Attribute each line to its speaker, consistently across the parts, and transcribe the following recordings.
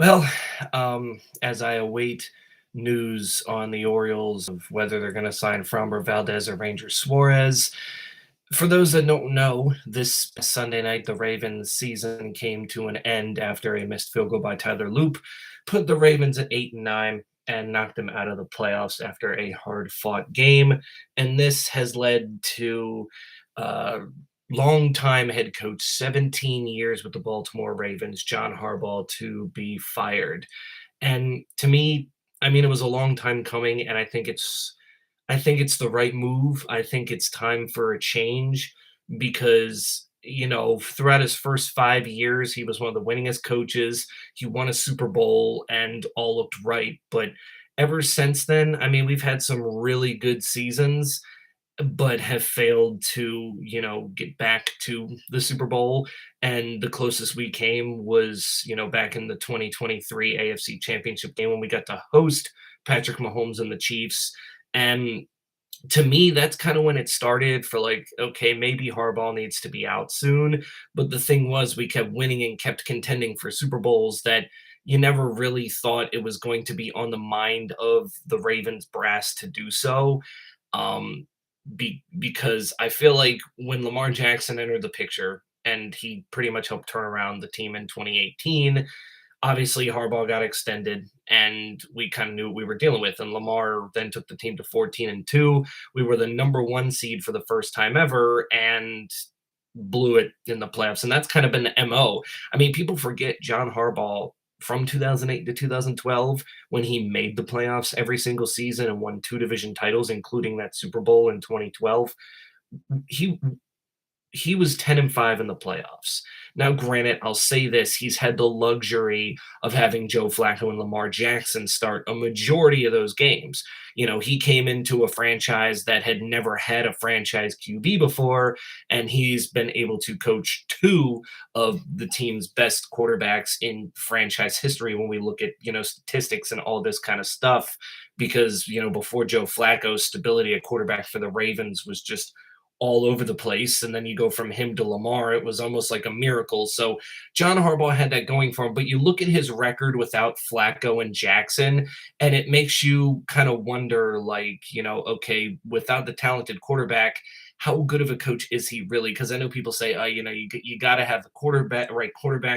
Speaker 1: Well, as I await news on the Orioles of whether they're going to sign Framber Valdez or Ranger Suarez, for those that don't know, this Sunday night, the Ravens season came to an end after a missed field goal by Tyler Loop, put the Ravens at 8-9, and knocked them out of the playoffs after a hard-fought game. And this has led to uh, longtime head coach, 17 years with the Baltimore Ravens, John Harbaugh, to be fired. And to me, I mean, it was a long time coming, and I think it's the right move. I think it's time for a change because, throughout his first 5 years, he was one of the winningest coaches. He won a Super Bowl and all looked right. But ever since then, I mean, we've had some really good seasons, but have failed to, get back to the Super Bowl. And the closest we came was, back in the 2023 AFC Championship game when we got to host Patrick Mahomes and the Chiefs. And to me, that's kind of when it started for like, okay, maybe Harbaugh needs to be out soon. But the thing was, we kept winning and kept contending for Super Bowls that you never really thought it was going to be on the mind of the Ravens brass to do so. Um, because I feel like when Lamar Jackson entered the picture and he pretty much helped turn around the team in 2018, obviously Harbaugh got extended and we kind of knew what we were dealing with. And Lamar then took the team to 14-2. We were the number one seed for the first time ever and blew it in the playoffs. And that's kind of been the MO. I mean, people forget John Harbaugh from 2008 to 2012 when he made the playoffs every single season and won two division titles, including that Super Bowl in 2012. He he was 10-5 in the playoffs. Now, granted, I'll say this, he's had the luxury of having Joe Flacco and Lamar Jackson start a majority of those games. He came into a franchise that had never had a franchise QB before, and he's been able to coach two of the team's best quarterbacks in franchise history when we look at, statistics and all this kind of stuff. Because, before Joe Flacco, stability at quarterback for the Ravens was just all over the place. And then you go from him to Lamar, it was almost like a miracle. So John Harbaugh had that going for him. But you look at his record without Flacco and Jackson, and it makes you kind of wonder, like, okay, without the talented quarterback, how good of a coach is he really? Because I know people say, oh, you got to have the quarterback,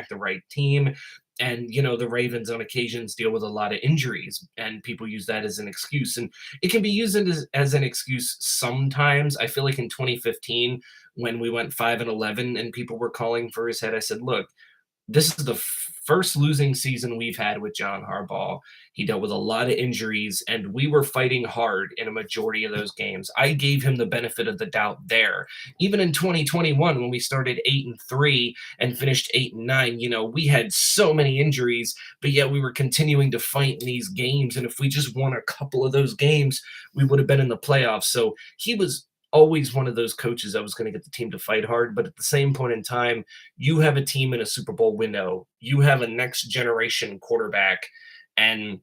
Speaker 1: the right team. And, the Ravens on occasions deal with a lot of injuries, and people use that as an excuse. And it can be used as an excuse sometimes. I feel like in 2015, when we went 5-11 and people were calling for his head, I said, look, this is the first losing season we've had with John Harbaugh. He dealt with a lot of injuries, and we were fighting hard in a majority of those games. I gave him the benefit of the doubt there. Even in 2021, when we started 8-3 and finished 8-9, we had so many injuries, but yet we were continuing to fight in these games. And if we just won a couple of those games, we would have been in the playoffs. So he was always one of those coaches that was going to get the team to fight hard. But at the same point in time, you have a team in a Super Bowl window. You have a next generation quarterback, and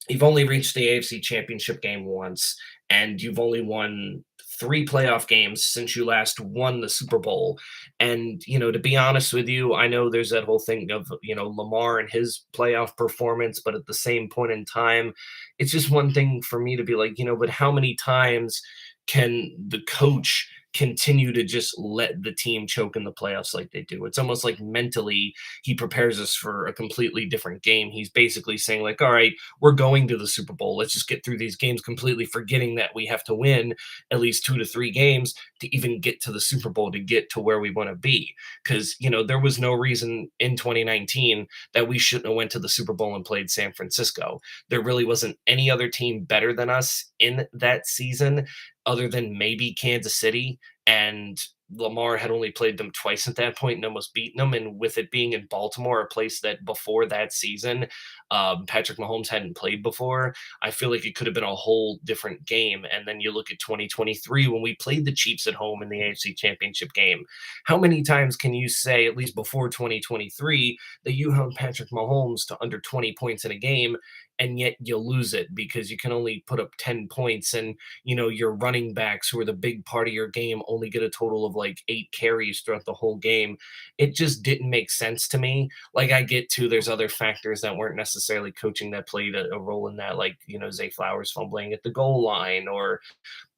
Speaker 1: you've only reached the AFC Championship game once, and you've only won three playoff games since you last won the Super Bowl. And, to be honest with you, I know there's that whole thing of, Lamar and his playoff performance, but at the same point in time, it's just one thing for me to be like, but how many times can the coach continue to just let the team choke in the playoffs like they do? It's almost like mentally he prepares us for a completely different game. He's basically saying, like, all right, we're going to the Super Bowl. Let's just get through these games, completely forgetting that we have to win at least 2 to 3 games to even get to the Super Bowl, to get to where we want to be. Because, there was no reason in 2019 that we shouldn't have went to the Super Bowl and played San Francisco. There really wasn't any other team better than us in that season other than maybe Kansas City, and Lamar had only played them twice at that point and almost beaten them. And with it being in Baltimore, a place that before that season, Patrick Mahomes hadn't played before, I feel like it could have been a whole different game. And then you look at 2023 when we played the Chiefs at home in the AFC Championship game. How many times can you say, at least before 2023, that you held Patrick Mahomes to under 20 points in a game? and yet you lose it because you can only put up 10 points, and your running backs, who are the big part of your game, only get a total of like 8 carries throughout the whole game. It just didn't make sense to me. Like, I get to there's other factors that weren't necessarily coaching that played a role in that, like Zay Flowers fumbling at the goal line, or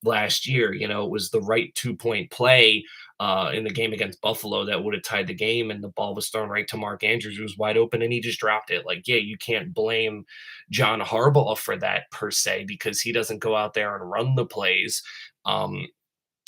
Speaker 1: last year. It was the right 2-point play in the game against Buffalo that would have tied the game, and the ball was thrown right to Mark Andrews, who was wide open, and he just dropped it. Like, yeah, you can't blame John Harbaugh for that per se, because he doesn't go out there and run the plays. Um,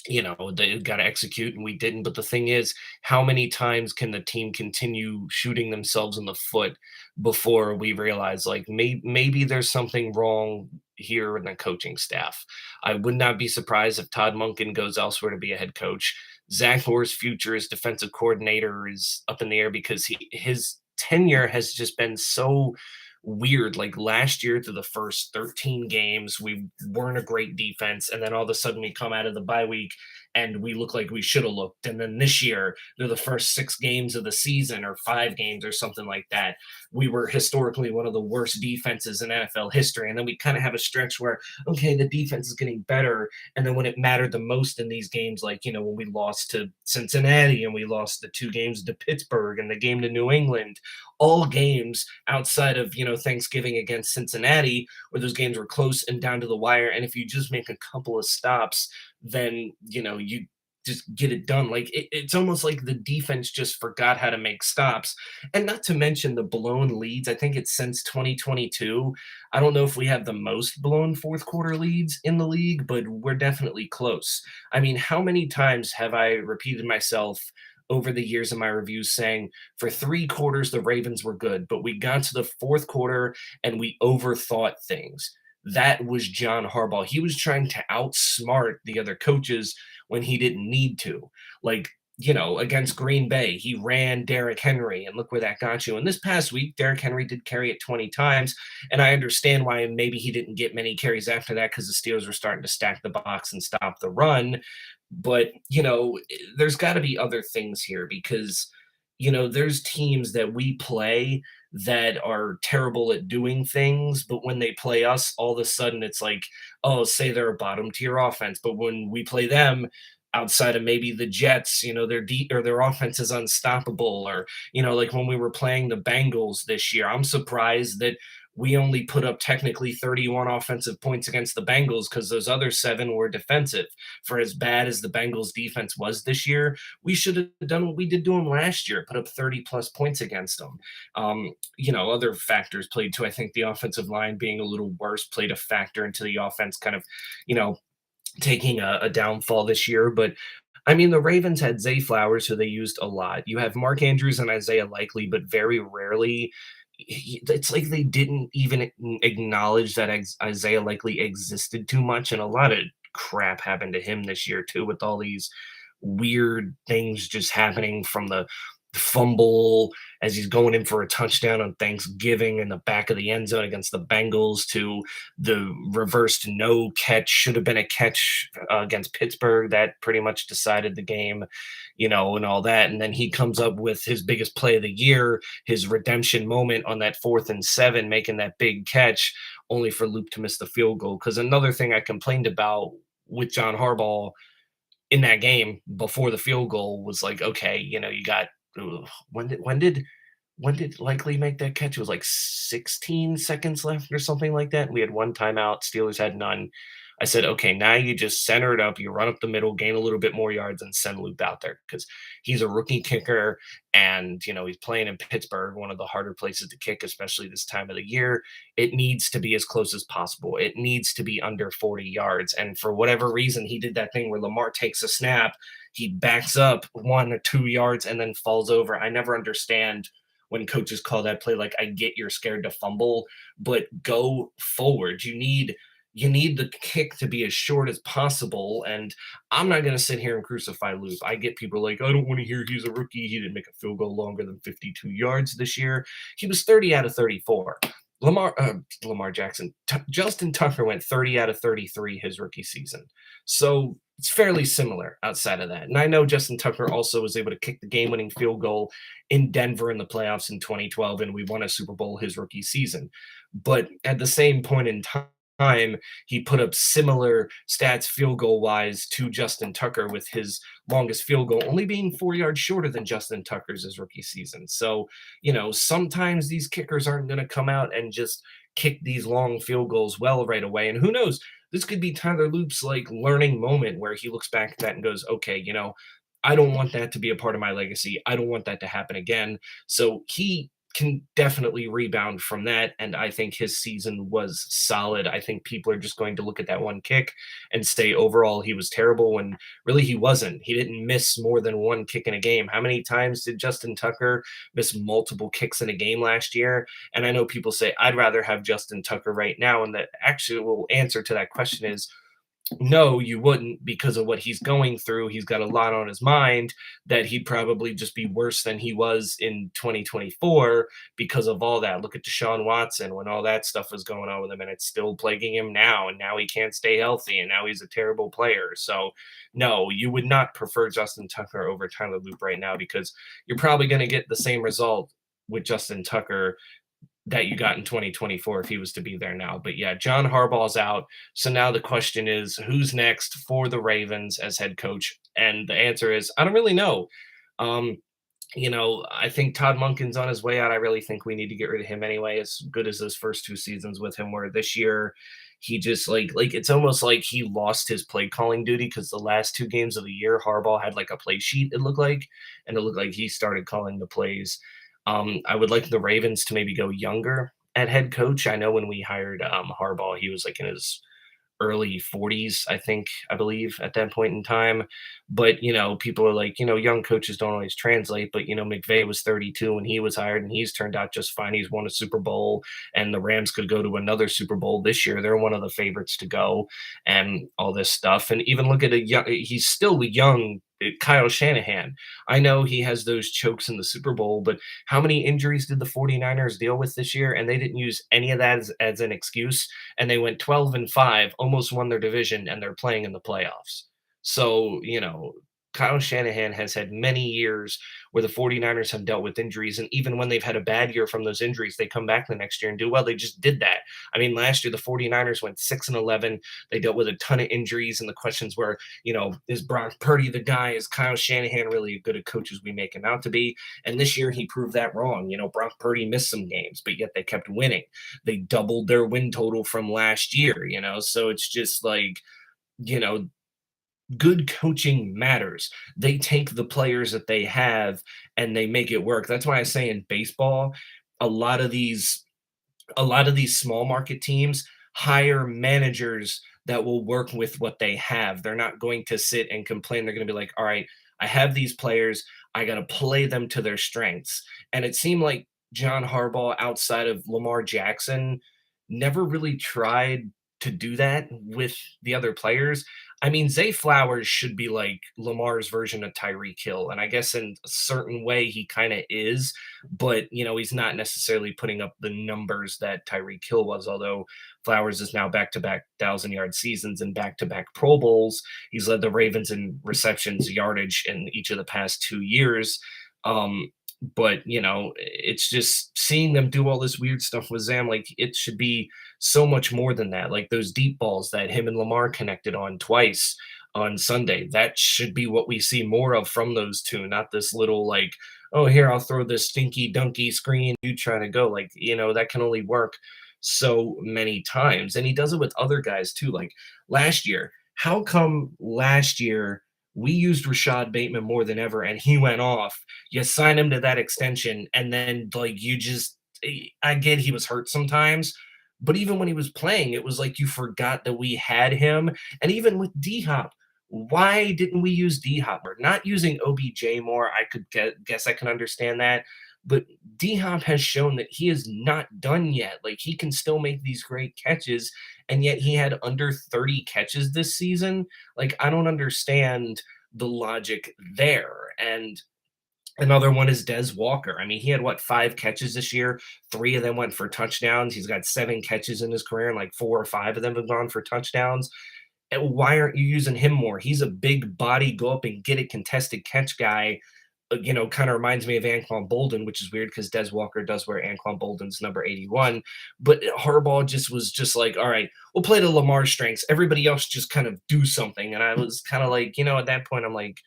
Speaker 1: they got to execute, and we didn't. But the thing is, how many times can the team continue shooting themselves in the foot before we realize, like, maybe there's something wrong here in the coaching staff? I would not be surprised if Todd Monken goes elsewhere to be a head coach. Zach Orr's future as defensive coordinator is up in the air, because his tenure has just been so weird. Like, last year, through the first 13 games, we weren't a great defense, and then all of a sudden we come out of the bye week and we look like we should have looked. And then this year, through the first 6 games of the season, or 5 games or something like that, we were historically one of the worst defenses in NFL history. And then we kind of have a stretch where, okay, the defense is getting better, and then when it mattered the most in these games, like when we lost to Cincinnati, and we lost the 2 games to Pittsburgh and the game to New England, all games outside of Thanksgiving against Cincinnati, where those games were close and down to the wire. And if you just make a couple of stops, then you just get it done. Like, it's almost like the defense just forgot how to make stops. And not to mention the blown leads. I think it's since 2022. I don't know if we have the most blown fourth quarter leads in the league, but we're definitely close. I mean, how many times have I repeated myself over the years in my reviews saying, for 3 quarters the Ravens were good, but we got to the fourth quarter and we overthought things? That was John Harbaugh. He was trying to outsmart the other coaches when he didn't need to. Like, against Green Bay, he ran Derrick Henry, and look where that got you. And this past week, Derrick Henry did carry it 20 times, and I understand why maybe he didn't get many carries after that, because the Steelers were starting to stack the box and stop the run. But, there's got to be other things here, because, there's teams that we play that are terrible at doing things, but when they play us, all of a sudden it's like, oh, say they're a bottom tier offense, but when we play them, outside of maybe the Jets, their offense is unstoppable. Or, like when we were playing the Bengals this year, I'm surprised that we only put up technically 31 offensive points against the Bengals, because those other 7 were defensive. For as bad as the Bengals defense was this year, we should have done what we did to them last year, put up 30 plus points against them. Other factors played too. I think the offensive line being a little worse played a factor into the offense kind of, taking a downfall this year. But I mean, the Ravens had Zay Flowers, who they used a lot. You have Mark Andrews and Isaiah Likely, but very rarely. It's like they didn't even acknowledge that Isaiah Likely existed too much, and a lot of crap happened to him this year too, with all these weird things just happening, from the fumble as he's going in for a touchdown on Thanksgiving in the back of the end zone against the Bengals, to the reversed no catch, should have been a catch against Pittsburgh that pretty much decided the game, and all that. And then he comes up with his biggest play of the year, his redemption moment on that 4th and 7, making that big catch, only for Luke to miss the field goal. Because another thing I complained about with John Harbaugh in that game before the field goal was like, okay, you got, when did Likely make that catch? It was like 16 seconds left or something like that. We had one timeout. Steelers had none. I said, okay, now you just center it up. You run up the middle, gain a little bit more yards, and send Luke out there, because he's a rookie kicker, and he's playing in Pittsburgh, one of the harder places to kick, especially this time of the year. It needs to be as close as possible. It needs to be under 40 yards. And for whatever reason, he did that thing where Lamar takes a snap, he backs up 1 or 2 yards, and then falls over. I never understand when coaches call that play. Like, I get you're scared to fumble, but go forward. You need the kick to be as short as possible. And I'm not going to sit here and crucify Luke. I get people like, I don't want to hear he's a rookie. He didn't make a field goal longer than 52 yards this year. He was 30 out of 34. Lamar Jackson, Justin Tucker went 30 out of 33 his rookie season. So it's fairly similar outside of that. And I know Justin Tucker also was able to kick the game-winning field goal in Denver in the playoffs in 2012, and we won a Super Bowl his rookie season. but at the same point in time, he put up similar stats field goal wise to Justin Tucker, with his longest field goal only being 4 yards shorter than Justin Tucker's his rookie season. So, sometimes these kickers aren't going to come out and just kick these long field goals well right away. And who knows? This could be Tyler Loop's like learning moment where he looks back at that and goes, okay, I don't want that to be a part of my legacy. I don't want that to happen again. So he can definitely rebound from that. And I think his season was solid. I think people are just going to look at that one kick and say overall he was terrible when really he wasn't. He didn't miss more than one kick in a game. How many times did Justin Tucker miss multiple kicks in a game last year? And I know people say, I'd rather have Justin Tucker right now. And the actual answer to that question is no, you wouldn't, because of what he's going through. He's got a lot on his mind that he'd probably just be worse than he was in 2024 because of all that. Look at Deshaun Watson when all that stuff was going on with him, and it's still plaguing him now. And now he can't stay healthy, and now he's a terrible player. So, no, you would not prefer Justin Tucker over Tyler Loop right now, because you're probably going to get the same result with Justin Tucker that you got in 2024 if he was to be there now. But yeah, John Harbaugh's out. So now the question is, who's next for the Ravens as head coach? And the answer is, I don't really know. Um, I think Todd Monken's on his way out. I really think we need to get rid of him anyway, as good as those first two seasons with him were. This year, he just like it's almost like he lost his play calling duty, because the last two games of the year, Harbaugh had like a play sheet, it looked like, and it looked like he started calling the plays. I would like the Ravens to maybe go younger at head coach. I know when we hired Harbaugh, he was like in his early 40s, I believe, at that point in time. But, people are like, young coaches don't always translate. But, McVay was 32 when he was hired, and he's turned out just fine. He's won a Super Bowl, and the Rams could go to another Super Bowl this year. They're one of the favorites to go, and all this stuff. And even look at he's still young. Kyle Shanahan. I know he has those chokes in the Super Bowl, but how many injuries did the 49ers deal with this year? And they didn't use any of that as an excuse, and they went 12-5, almost won their division, and they're playing in the playoffs. So, Kyle Shanahan has had many years where the 49ers have dealt with injuries. And even when they've had a bad year from those injuries, they come back the next year and do well. They just did that. I mean, last year, the 49ers went 6-11. They dealt with a ton of injuries. And the questions were, is Brock Purdy the guy? Is Kyle Shanahan really as good a coach as we make him out to be? And this year, he proved that wrong. Brock Purdy missed some games, but yet they kept winning. They doubled their win total from last year, so it's just like, you know, good coaching matters. They take the players that they have and they make it work. That's why I say in baseball, a lot of these a lot of these small market teams hire managers that will work with what they have. They're not going to sit and complain. They're going to be like, all right, I have these players. I got to play them to their strengths. And it seemed like John Harbaugh, outside of Lamar Jackson, never really tried to do that with the other players. I mean, Zay Flowers should be like Lamar's version of Tyreek Hill. And I guess in a certain way he kind of is, but he's not necessarily putting up the numbers that Tyreek Hill was, although Flowers is now back-to-back 1,000-yard seasons and back-to-back Pro Bowls. He's led the Ravens in receptions, yardage in each of the past 2 years. But it's just seeing them do all this weird stuff with Zam. Like, it should be so much more than that. Like those deep balls that him and Lamar connected on twice on Sunday. That should be what we see more of from those two, not this little like, oh, here, I'll throw this stinky dunky screen. You try to go. Like, that can only work so many times. And he does it with other guys too. Like last year, how come last year we used Rashad Bateman more than ever and he went off? You sign him to that extension, and then like you just, I get he was hurt sometimes, but even when he was playing, it was like you forgot that we had him. And even with D Hop, why didn't we use D Hop? Or not using OBJ more? I could guess I can understand that. But D Hop has shown that he is not done yet. Like, he can still make these great catches, and yet he had under 30 catches this season. Like, I don't understand the logic there. And another one is Des Walker. I mean, he had what, 5 catches this year? 3 of them went for touchdowns. He's got 7 catches in his career, and like 4 or 5 of them have gone for touchdowns. And why aren't you using him more? He's a big body, go up and get it contested catch guy. kind of reminds me of Anquan Bolden, which is weird because Des Walker does wear Anquan Bolden's number 81. But Harbaugh just was just like, all right, we'll play to Lamar's strengths. Everybody else just kind of do something. And I was kind of like, at that point, I'm like,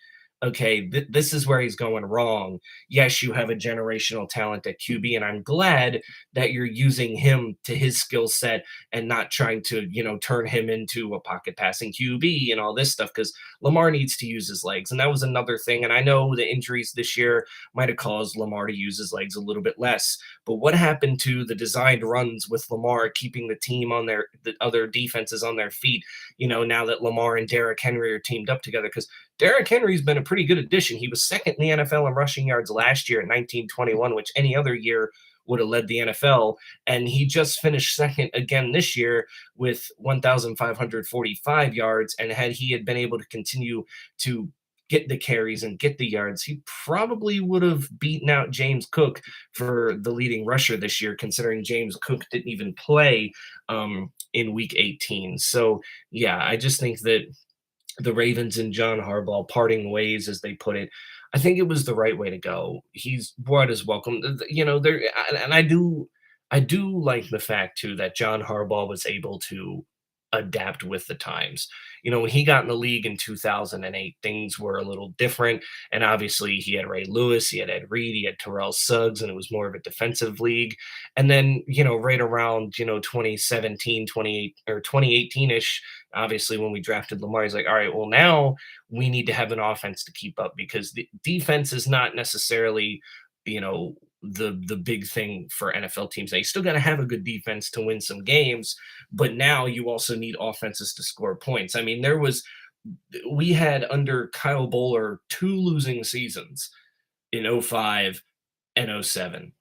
Speaker 1: okay, this is where he's going wrong. Yes, you have a generational talent at QB, and I'm glad that you're using him to his skill set and not trying to, turn him into a pocket passing QB and all this stuff because Lamar needs to use his legs. And that was another thing. And I know the injuries this year might have caused Lamar to use his legs a little bit less. But what happened to the designed runs with Lamar keeping the other defenses on their feet, now that Lamar and Derrick Henry are teamed up together? Because Derrick Henry's been a pretty good addition. He was second in the NFL in rushing yards last year at 1921, which any other year would have led the NFL. And he just finished second again this year with 1,545 yards. And had he had been able to continue to get the carries and get the yards, he probably would have beaten out James Cook for the leading rusher this year, considering James Cook didn't even play in week 18. So, yeah, I just think that the Ravens and John Harbaugh parting ways, as they put it, I think it was the right way to go. He's brought his welcome. There, and I do like the fact too that John Harbaugh was able to adapt with the times. When he got in the league in 2008, things were a little different. And obviously, he had Ray Lewis, he had Ed Reed, he had Terrell Suggs, and it was more of a defensive league. And then, right around, 2017, 28 or 2018 ish, obviously, when we drafted Lamar, he's like, all right, well, now we need to have an offense to keep up because the defense is not necessarily, the big thing for NFL teams. Now, you still got to have a good defense to win some games, but now you also need offenses to score points. I mean, we had under Kyle Bowler 2 losing seasons in '05 and '07.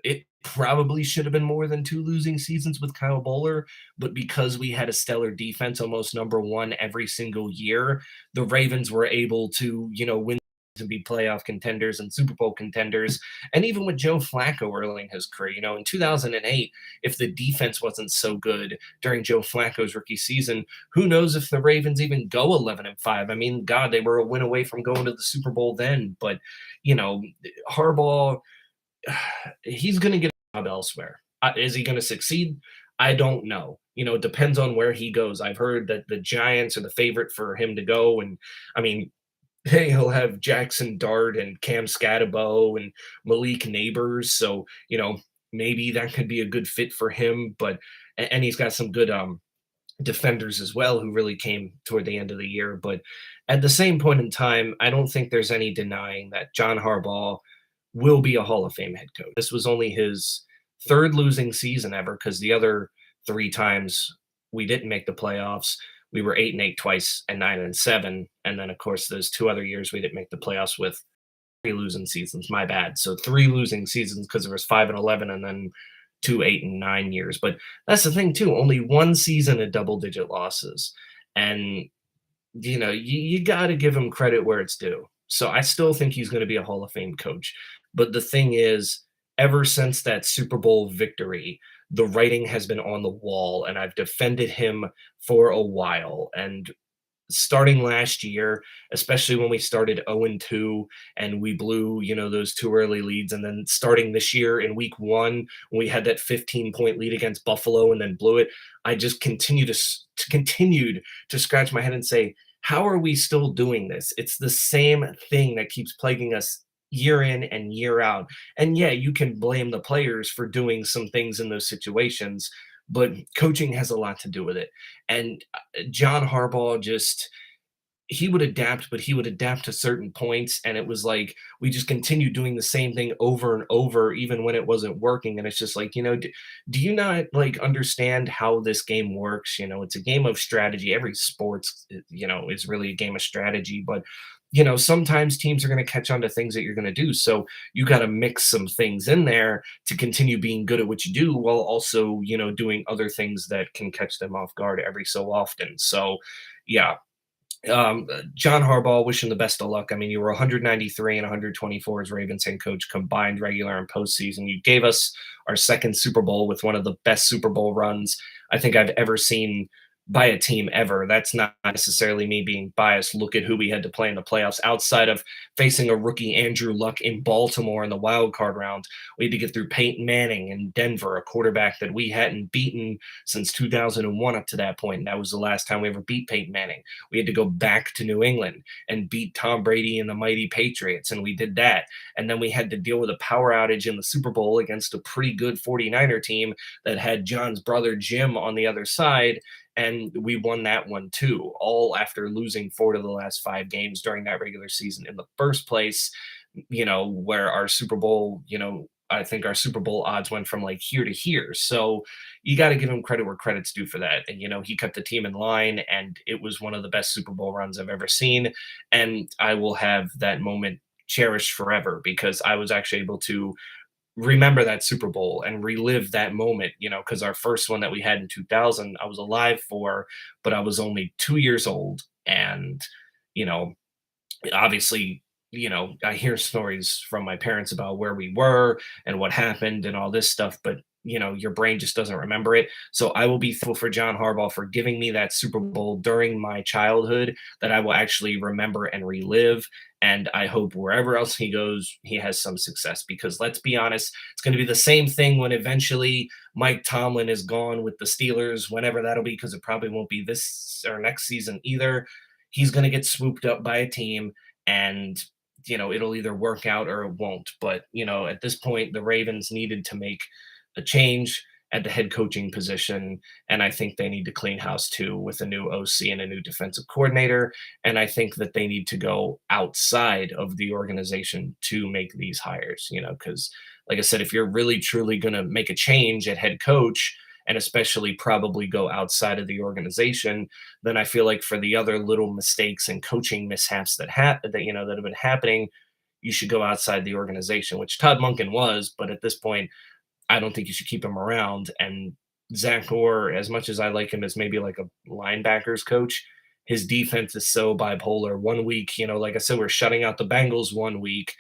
Speaker 1: It probably should have been more than 2 losing seasons with Kyle Bowler, but because we had a stellar defense, almost number 1 every single year, the Ravens were able to, win and be playoff contenders and Super Bowl contenders. And even with Joe Flacco early in his career, in 2008, if the defense wasn't so good during Joe Flacco's rookie season, who knows if the Ravens even go 11-5? I mean, God, they were a win away from going to the Super Bowl then. But, Harbaugh, he's going to get a job elsewhere. Is he going to succeed? I don't know. It depends on where he goes. I've heard that the Giants are the favorite for him to go. And I mean, hey, he'll have Jackson Dart and Cam Scatterbo and Malik Neighbors. So, maybe that could be a good fit for him. But, and he's got some good defenders as well who really came toward the end of the year. But at the same point in time, I don't think there's any denying that John Harbaugh will be a Hall of Fame head coach. This was only his 3rd losing season ever because the other 3 times we didn't make the playoffs, we were 8-8 twice and 9-7. And then, of course, those 2 other years we didn't make the playoffs with 3 losing seasons. My bad. So 3 losing seasons because there was 5-11 and then 2 8-9 years. But that's the thing too. Only 1 season of double-digit losses, and you got to give him credit where it's due. So I still think he's going to be a Hall of Fame coach. But the thing is, ever since that Super Bowl victory, the writing has been on the wall, and I've defended him for a while. And starting last year, especially when we started 0-2 and we blew, those 2 early leads, and then starting this year in week 1, when we had that 15-point lead against Buffalo and then blew it, I just continued to scratch my head and say, how are we still doing this? It's the same thing that keeps plaguing us year in and year out. And yeah, you can blame the players for doing some things in those situations, but coaching has a lot to do with it. And John Harbaugh he would adapt, but he would adapt to certain points. And it was like, we just continued doing the same thing over and over, even when it wasn't working. And it's just like, do you not like understand how this game works? It's a game of strategy. Every sports, is really a game of strategy, but sometimes teams are going to catch on to things that you're going to do. So you got to mix some things in there to continue being good at what you do while also, doing other things that can catch them off guard every so often. So, yeah, John Harbaugh, wishing the best of luck. I mean, you were 193 and 124 as Ravens head coach combined, regular and postseason. You gave us our 2nd Super Bowl with one of the best Super Bowl runs I think I've ever seen by a team ever. That's not necessarily me being biased. Look at who we had to play in the playoffs outside of facing a rookie Andrew Luck in Baltimore in the wild card round. We had to get through Peyton Manning in Denver, a quarterback that we hadn't beaten since 2001 up to that point. And that was the last time we ever beat Peyton Manning. We had to go back to New England and beat Tom Brady and the mighty Patriots, and we did that. And then we had to deal with a power outage in the Super Bowl against a pretty good 49er team that had John's brother Jim on the other side, and we won that one too, all after losing 4 of the last 5 games during that regular season in the first place. Where our Super Bowl, I think our Super Bowl odds went from like here to here. So you got to give him credit where credit's due for that. And he kept the team in line, and it was one of the best Super Bowl runs I've ever seen. And I will have that moment cherished forever because I was actually able to remember that Super Bowl and relive that moment, because our first one that we had in 2000, I was alive for, but I was only 2 years old. And, you know, obviously, I hear stories from my parents about where we were and what happened and all this stuff, but your brain just doesn't remember it. So I will be thankful for John Harbaugh for giving me that Super Bowl during my childhood that I will actually remember and relive. And I hope wherever else he goes, he has some success because let's be honest, it's going to be the same thing when eventually Mike Tomlin is gone with the Steelers, whenever that'll be, because it probably won't be this or next season either. He's going to get swooped up by a team, and it'll either work out or it won't. But at this point, the Ravens needed to make a change at the head coaching position, and I think they need to clean house too with a new OC and a new defensive coordinator. And I think that they need to go outside of the organization to make these hires. Because like I said, if you're really truly going to make a change at head coach, and especially probably go outside of the organization, then I feel like for the other little mistakes and coaching mishaps that have been happening, you should go outside the organization, which Todd Monken was. But at this point, I don't think you should keep him around. And Zach Orr, as much as I like him as maybe like a linebackers coach, his defense is so bipolar. One week, like I said, we're shutting out the Bengals one week,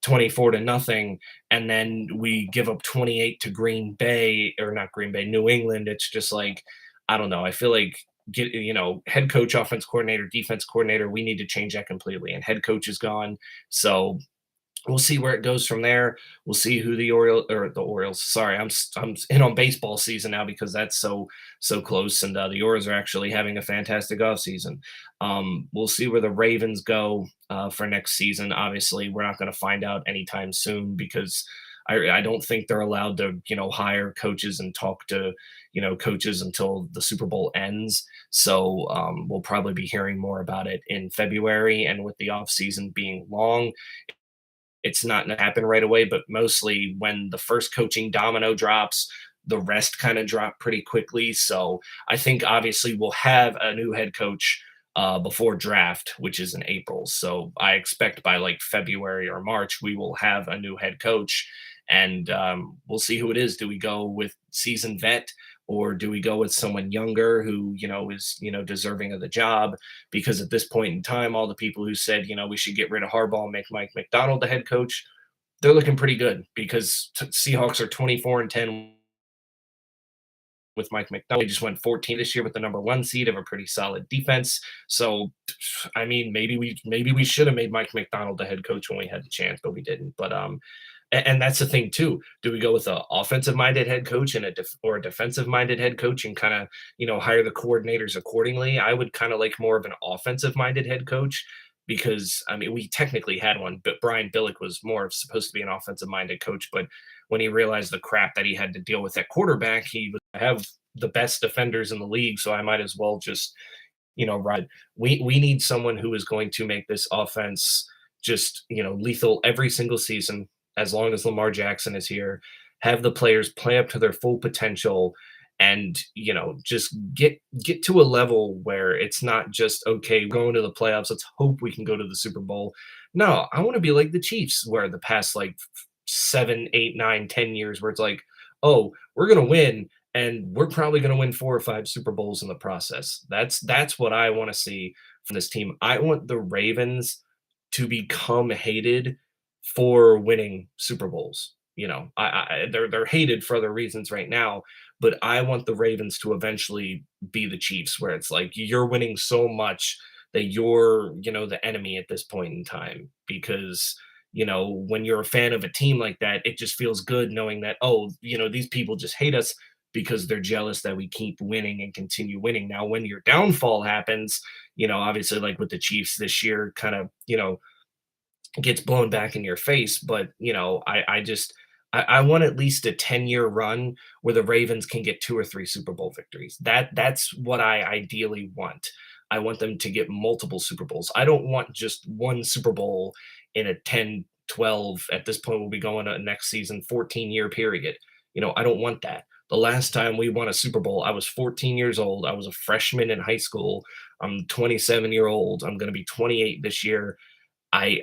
Speaker 1: 24 to nothing, and then we give up 28 to Green Bay, or not Green Bay, New England. It's just like, I don't know. I feel like head coach, offense coordinator, defense coordinator, we need to change that completely. And head coach is gone. So we'll see where it goes from there. We'll see who the Orioles. Sorry, I'm in on baseball season now because that's so close, and the Orioles are actually having a fantastic offseason. We'll see where the Ravens go for next season. Obviously, we're not going to find out anytime soon because I don't think they're allowed to hire coaches and talk to coaches until the Super Bowl ends. So we'll probably be hearing more about it in February, and with the offseason being long, it's not going to happen right away, but mostly when the first coaching domino drops, the rest kind of drop pretty quickly. So I think obviously we'll have a new head coach before draft, which is in April. So I expect by like February or March, we will have a new head coach, and we'll see who it is. Do we go with seasoned vet, or do we go with someone younger who is deserving of the job? Because at this point in time, all the people who said we should get rid of Harbaugh and make Mike Macdonald the head coach, they're looking pretty good because Seahawks are 24-10 with Mike Macdonald. They just went 14 this year with the number 1 seed of a pretty solid defense. So, I mean, maybe we should have made Mike Macdonald the head coach when we had the chance, but we didn't. But and that's the thing too. Do we go with an offensive-minded head coach and or a defensive-minded head coach and kind of hire the coordinators accordingly? I would kind of like more of an offensive-minded head coach because I mean we technically had one, but Brian Billick was more supposed to be an offensive-minded coach. But when he realized the crap that he had to deal with at quarterback, he would have the best defenders in the league, so I might as well just ride. We need someone who is going to make this offense just lethal every single season as long as Lamar Jackson is here, have the players play up to their full potential, and just get to a level where it's not just okay going to the playoffs, let's hope we can go to the Super Bowl. No, I want to be like the Chiefs where the past like 7, 8, 9, 10 years where it's like, oh, we're gonna win, and we're probably gonna win 4 or 5 Super Bowls in the process. That's what I want to see from this team. I want the Ravens to become hated for winning Super Bowls. they're hated for other reasons right now, but I want the Ravens to eventually be the Chiefs, where it's like you're winning so much that you're, the enemy at this point in time. Because, when you're a fan of a team like that, it just feels good knowing that, oh, these people just hate us because they're jealous that we keep winning and continue winning. Now, when your downfall happens, obviously like with the Chiefs this year, kind of, gets blown back in your face. But I want at least a 10-year run where the Ravens can get two or three Super Bowl victories. That's what I ideally want. I want them to get multiple Super Bowls. I don't want just one Super Bowl in a 10, 12. At this point we'll be going to next season, 14-year period. I don't want that. The last time we won a Super Bowl, I was 14 years old. I was a freshman in high school. I'm 27-year-old. I'm going to be 28 this year. I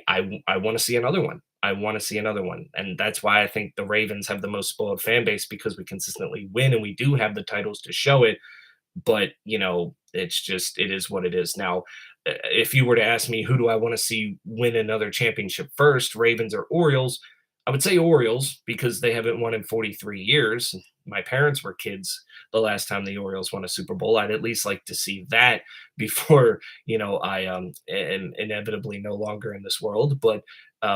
Speaker 1: want to see another one. I want to see another one. And that's why I think the Ravens have the most spoiled fan base, because we consistently win and we do have the titles to show it. But, it's just, it is what it is. Now, if you were to ask me, who do I want to see win another championship first, Ravens or Orioles? I would say Orioles, because they haven't won in 43 years. My parents were kids the last time the Orioles won a Super Bowl. I'd at least like to see that before, I am inevitably no longer in this world. But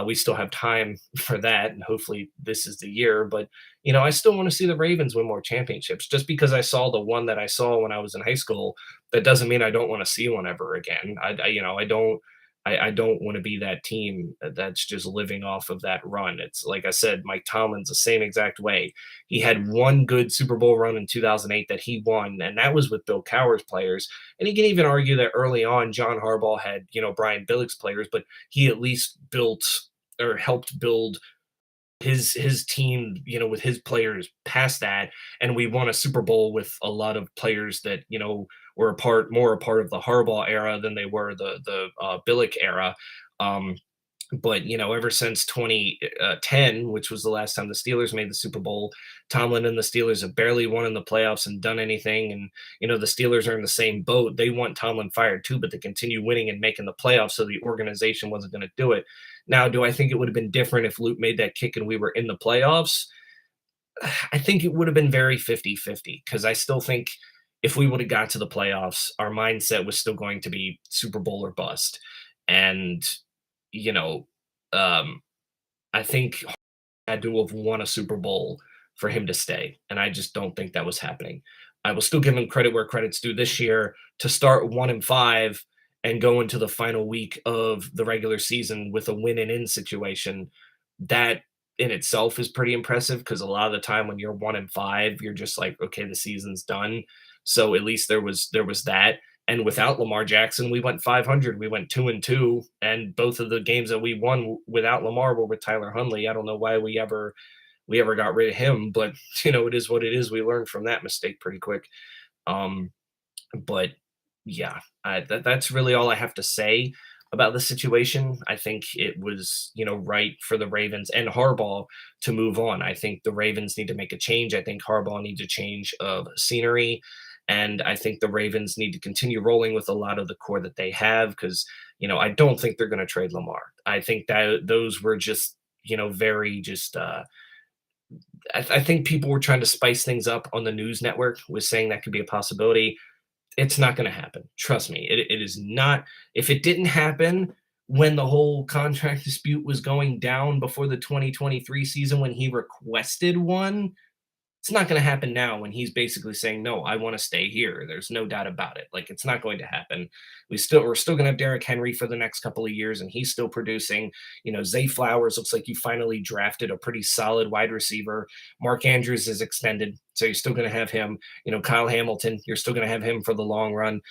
Speaker 1: we still have time for that, and hopefully this is the year. But I still want to see the Ravens win more championships. Just because I saw the one that I saw when I was in high school, that doesn't mean I don't want to see one ever again. I don't want to be that team that's just living off of that run. It's like I said, Mike Tomlin's the same exact way. He had one good Super Bowl run in 2008 that he won, and that was with Bill Cowher's players. And you can even argue that early on, John Harbaugh had, Brian Billick's players, but he at least built or helped build his team, with his players past that. And we won a Super Bowl with a lot of players that, were more a part of the Harbaugh era than they were the Billick era. Um, but ever since 2010, which was the last time the Steelers made the Super Bowl, Tomlin and the Steelers have barely won in the playoffs and done anything. And the Steelers are in the same boat. They want Tomlin fired too, but they continue winning and making the playoffs, so the organization wasn't going to do it. Now, do I think it would have been different if Luke made that kick and we were in the playoffs? I think it would have been very 50-50, because I still think if we would have got to the playoffs, our mindset was still going to be Super Bowl or bust. And, you know, um, I think had to have won a Super Bowl for him to stay. And I just don't think that was happening. I will still give him credit where credit's due this year to start 1-5 and go into the final week of the regular season with a win and in situation. That in itself is pretty impressive, because a lot of the time when you're 1-5, you're just like, okay, the season's done. So at least there was that. And without Lamar Jackson, we went 500. We went 2-2, and both of the games that we won without Lamar were with Tyler Huntley. I don't know why we ever got rid of him, but it is what it is. We learned from that mistake pretty quick. Um, but yeah, that's really all I have to say about the situation. I think it was, right for the Ravens and Harbaugh to move on. I think the Ravens need to make a change. I think Harbaugh needs a change of scenery. And I think the Ravens need to continue rolling with a lot of the core that they have, because, I don't think they're going to trade Lamar. I think that those were just, very just, I think people were trying to spice things up on the news network with saying that could be a possibility. It's not going to happen. Trust me. It is not. If it didn't happen when the whole contract dispute was going down before the 2023 season, when he requested one, it's not going to happen now when he's basically saying, no, I want to stay here. There's no doubt about it. Like, it's not going to happen. We're still going to have Derrick Henry for the next couple of years, and he's still producing. Zay Flowers looks like you finally drafted a pretty solid wide receiver. Mark Andrews is extended, so you're still going to have him. Kyle Hamilton, you're still going to have him for the long run.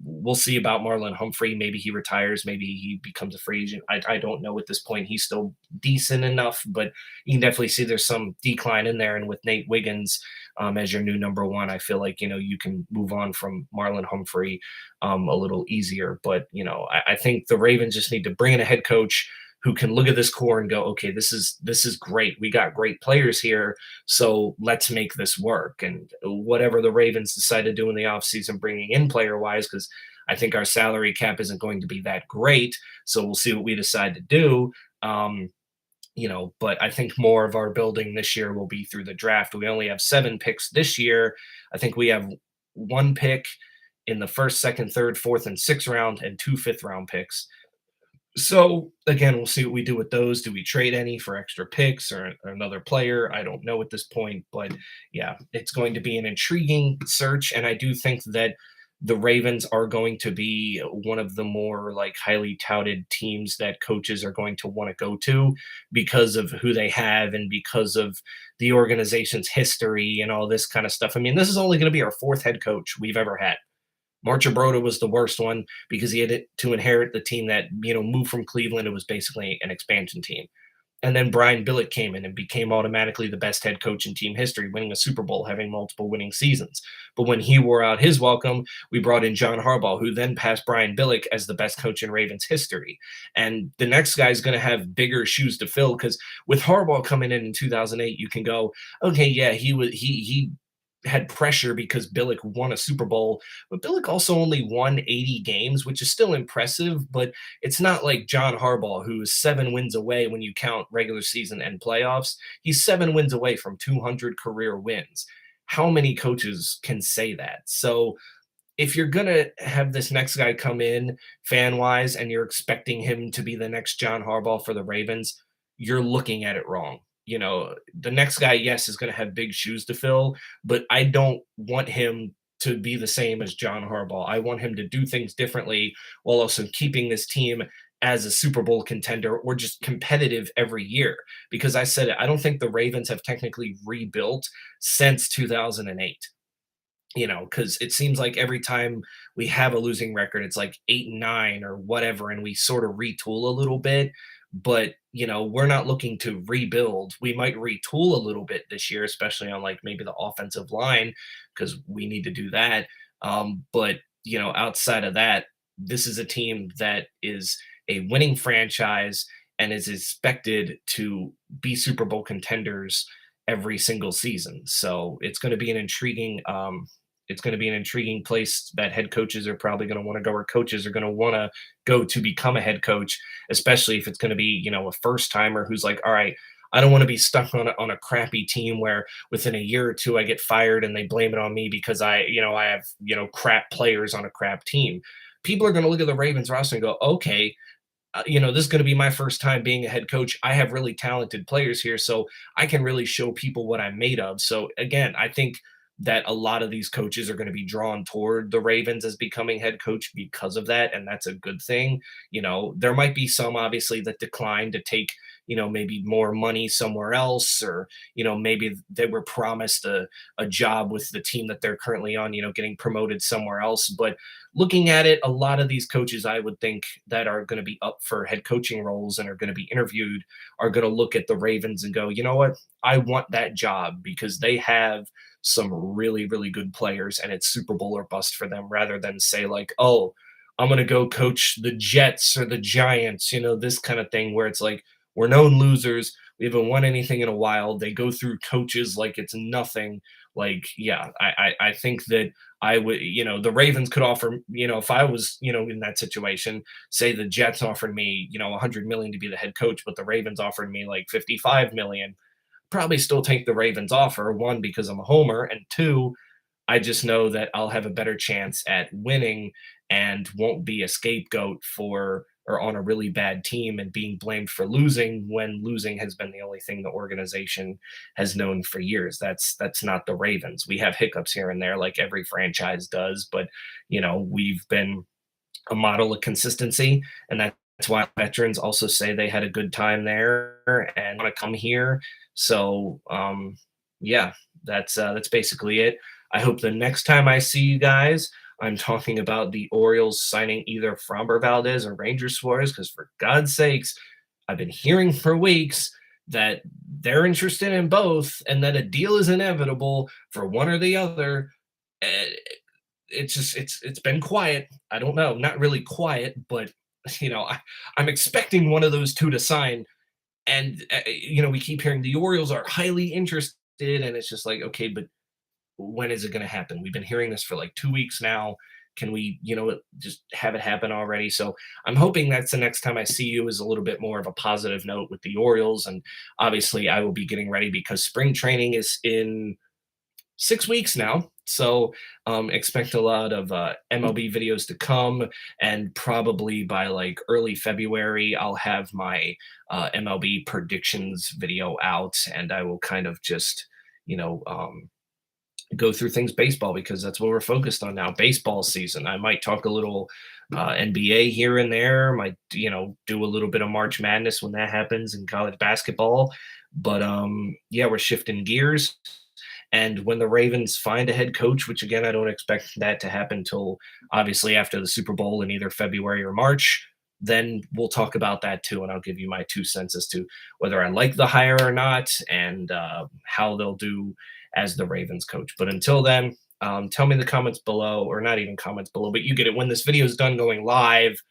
Speaker 1: We'll see about Marlon Humphrey. Maybe he retires. Maybe he becomes a free agent. I don't know at this point. He's still decent enough, but you can definitely see there's some decline in there. And with Nate Wiggins as your new number one, I feel like, you can move on from Marlon Humphrey a little easier. But, I think the Ravens just need to bring in a head coach who can look at this core and go, okay, this is great. We got great players here, so let's make this work. And whatever the Ravens decide to do in the offseason, bringing in player-wise, because I think our salary cap isn't going to be that great, so we'll see what we decide to do. But I think more of our building this year will be through the draft. We only have 7 picks this year. I think we have one pick in the first, second, third, fourth, and sixth round, and two fifth-round picks. So again, we'll see what we do with those. Do we trade any for extra picks or another player? I don't know at this point, but yeah, it's going to be an intriguing search, and I do think that the Ravens are going to be one of the more like highly touted teams that coaches are going to want to go to because of who they have and because of the organization's history and all this kind of stuff. I mean, this is only going to be our fourth head coach we've ever had. Marchibroda was the worst one because he had to inherit the team that, moved from Cleveland. It was basically an expansion team. And then Brian Billick came in and became automatically the best head coach in team history, winning a Super Bowl, having multiple winning seasons. But when he wore out his welcome, we brought in John Harbaugh, who then passed Brian Billick as the best coach in Ravens history. And the next guy is going to have bigger shoes to fill because with Harbaugh coming in 2008, you can go, okay, yeah, he had pressure because Billick won a Super Bowl, but Billick also only won 80 games, which is still impressive, but it's not like John Harbaugh, who is 7 wins away when you count regular season and playoffs. He's 7 wins away from 200 career wins. How many coaches can say that? So if you're gonna have this next guy come in fan wise and you're expecting him to be the next John Harbaugh for the Ravens, you're looking at it wrong. The next guy, yes, is going to have big shoes to fill, but I don't want him to be the same as John Harbaugh. I want him to do things differently while also keeping this team as a Super Bowl contender or just competitive every year. Because I said it, I don't think the Ravens have technically rebuilt since 2008. Because it seems like every time we have a losing record, it's like 8 and 9 or whatever, and we sort of retool a little bit. But we're not looking to rebuild. We might retool a little bit this year, especially on like maybe the offensive line, because we need to do that. But outside of that, this is a team that is a winning franchise and is expected to be Super Bowl contenders every single season. So it's going to be an intriguing place that head coaches are probably going to want to go, or coaches are going to want to go to become a head coach, especially if it's going to be, a first timer who's like, all right, I don't want to be stuck on a crappy team where within a year or two I get fired and they blame it on me because I have, crap players on a crap team. People are going to look at the Ravens roster and go, okay, this is going to be my first time being a head coach. I have really talented players here, so I can really show people what I'm made of. So again, I think that a lot of these coaches are going to be drawn toward the Ravens as becoming head coach because of that, and that's a good thing. There might be some obviously that decline to take, maybe more money somewhere else, or maybe they were promised a job with the team that they're currently on, getting promoted somewhere else. But looking at it, a lot of these coaches I would think that are going to be up for head coaching roles and are going to be interviewed are going to look at the Ravens and go, you know what? I want that job because they have some really, really good players and it's Super Bowl or bust for them, rather than say, like, oh, I'm going to go coach the Jets or the Giants, this kind of thing where it's like, we're known losers. We haven't won anything in a while. They go through coaches like it's nothing. Like, yeah, I think that I would, the Ravens could offer, if I was, in that situation, say the Jets offered me, 100 million to be the head coach, but the Ravens offered me like 55 million, probably still take the Ravens offer. One, because I'm a homer, and two, I just know that I'll have a better chance at winning and won't be a scapegoat for or on a really bad team and being blamed for losing when losing has been the only thing the organization has known for years. That's not the Ravens. We have hiccups here and there like every franchise does, but we've been a model of consistency, and that's why veterans also say they had a good time there and want to come here. So yeah, that's basically it. I hope the next time I see you guys, I'm talking about the Orioles signing either Framber Valdez or Ranger Suarez, because for God's sakes, I've been hearing for weeks that they're interested in both and that a deal is inevitable for one or the other. Eh, it's been quiet. I don't know, not really quiet, but I'm expecting one of those two to sign, and we keep hearing the Orioles are highly interested, and it's just like, okay, but when is it going to happen? We've been hearing this for like 2 weeks now. Can we, just have it happen already? So I'm hoping that's the next time I see you is a little bit more of a positive note with the Orioles. And obviously, I will be getting ready because spring training is in 6 weeks now. So expect a lot of MLB videos to come. And probably by like early February, I'll have my MLB predictions video out. And I will kind of just, you know, um, go through things baseball because that's what we're focused on now. Baseball season. I might talk a little NBA here and there. Might do a little bit of March Madness when that happens in college basketball. But yeah, we're shifting gears. And when the Ravens find a head coach, which again I don't expect that to happen till obviously after the Super Bowl in either February or March, then we'll talk about that too, and I'll give you my 2 cents as to whether I like the hire or not, and how they'll do as the Ravens coach. But until then, tell me in the comments below, or not even comments below, but you get it. When this video is done going live,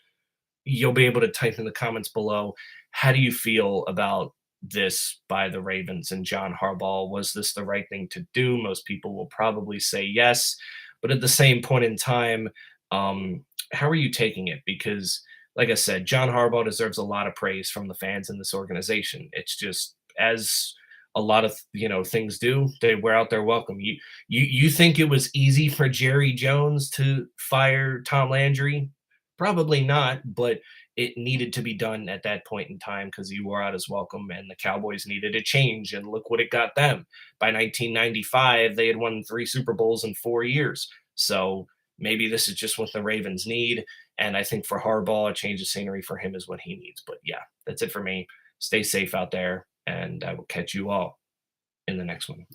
Speaker 1: you'll be able to type in the comments below. How do you feel about this by the Ravens and John Harbaugh? Was this the right thing to do? Most people will probably say yes. But at the same point in time, how are you taking it? Because, like I said, John Harbaugh deserves a lot of praise from the fans in this organization. It's just as a lot of things do, they wear out their welcome. You think it was easy for Jerry Jones to fire Tom Landry? Probably not, but it needed to be done at that point in time because he wore out his welcome and the Cowboys needed a change. And look what it got them. By 1995, they had won 3 Super Bowls in 4 years. So maybe this is just what the Ravens need. And I think for Harbaugh, a change of scenery for him is what he needs. But yeah, that's it for me. Stay safe out there, and I will catch you all in the next one.